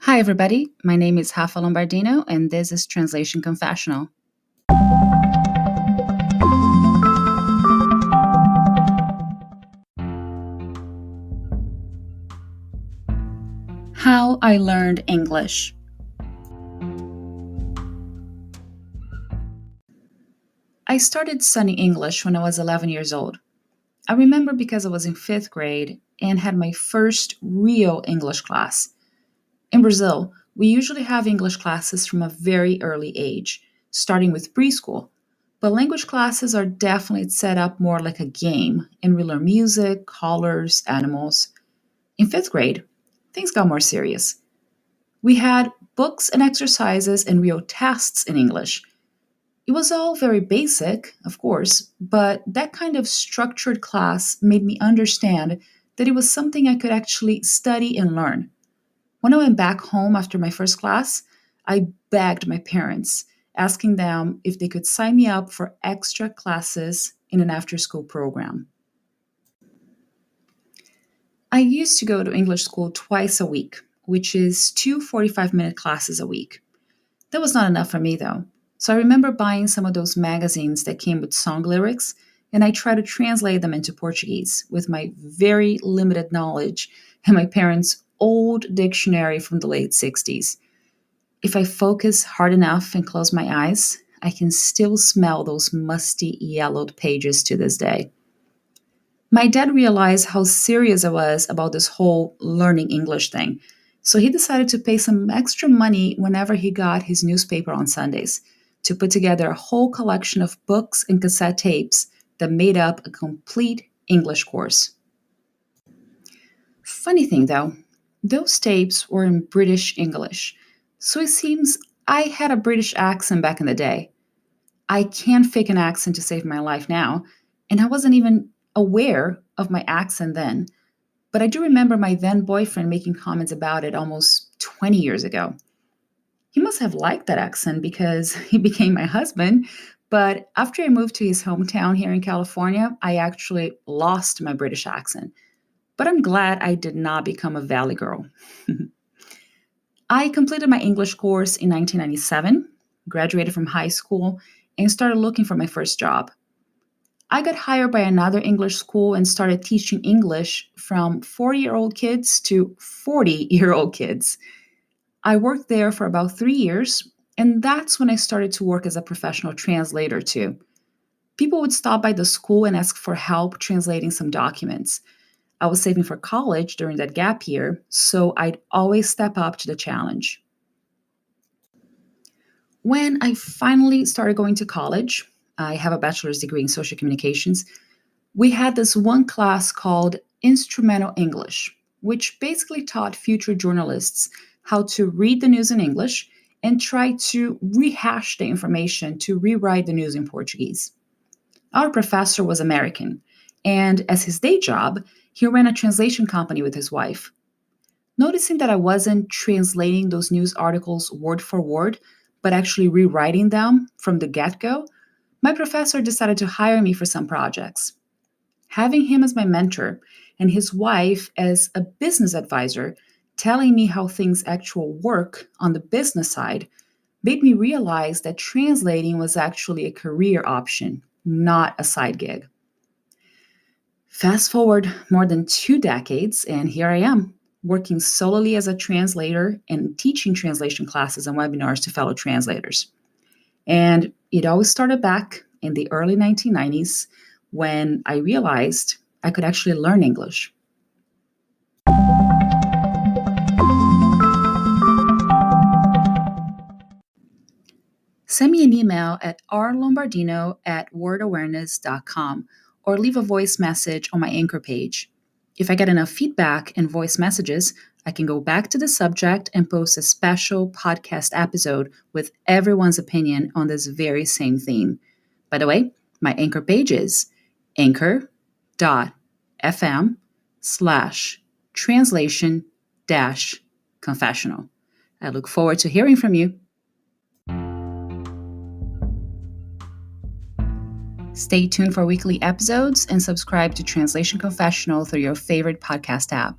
Hi, everybody. My name is RLombardino, and this is Translation Confessional. How I learned English. I started studying English when I was 11 years old. I remember because I was in 5th grade and had my first real English class. In Brazil, we usually have English classes from a very early age, starting with preschool. But language classes are definitely set up more like a game, and we learn music, colors, animals. In 5th grade, things got more serious. We had books and exercises and real tests in English. It was all very basic, of course, but that kind of structured class made me understand that it was something I could actually study and learn. When I went back home after my first class, I begged my parents, asking them if they could sign me up for extra classes in an after-school program. I used to go to English school twice a week, which is 2 45-minute classes a week. That was not enough for me, though. So I remember buying some of those magazines that came with song lyrics, and I tried to translate them into Portuguese with my very limited knowledge and my parents' old dictionary from the late 60s. If I focus hard enough and close my eyes, I can still smell those musty, yellowed pages to this day. My dad realized how serious I was about this whole learning English thing, so he decided to pay some extra money whenever he got his newspaper on Sundays to put together a whole collection of books and cassette tapes that made up a complete English course. Funny thing though, those tapes were in British English, so it seems I had a British accent back in the day. I can't fake an accent to save my life now, and I wasn't even aware of my accent then, but I do remember my then boyfriend making comments about it almost 20 years ago. He must have liked that accent because he became my husband, but after I moved to his hometown here in California, I actually lost my British accent. But I'm glad I did not become a Valley girl. I completed my English course in 1997, graduated from high school, and started looking for my first job. I got hired by another English school and started teaching English from 4-year-old kids to 40-year-old kids. I worked there for about 3 years, and that's when I started to work as a professional translator too. People would stop by the school and ask for help translating some documents. I was saving for college during that gap year, so I'd always step up to the challenge. When I finally started going to college, I have a bachelor's degree in social communications, we had this one class called Instrumental English, which basically taught future journalists how to read the news in English and try to rehash the information to rewrite the news in Portuguese. Our professor was American, and as his day job, he ran a translation company with his wife. Noticing that I wasn't translating those news articles word for word, but actually rewriting them from the get-go, my professor decided to hire me for some projects. Having him as my mentor and his wife as a business advisor telling me how things actually work on the business side made me realize that translating was actually a career option, not a side gig. Fast forward more than 2 decades, and here I am, working solely as a translator and teaching translation classes and webinars to fellow translators. And it all started back in the early 1990s when I realized I could actually learn English. Send me an email at rlombardino@wordawareness.com or leave a voice message on my Anchor page. If I get enough feedback and voice messages, I can go back to the subject and post a special podcast episode with everyone's opinion on this very same theme. By the way, my Anchor page is anchor.fm/translation-confessional. I look forward to hearing from you. Stay tuned for weekly episodes and subscribe to Translation Confessional through your favorite podcast app.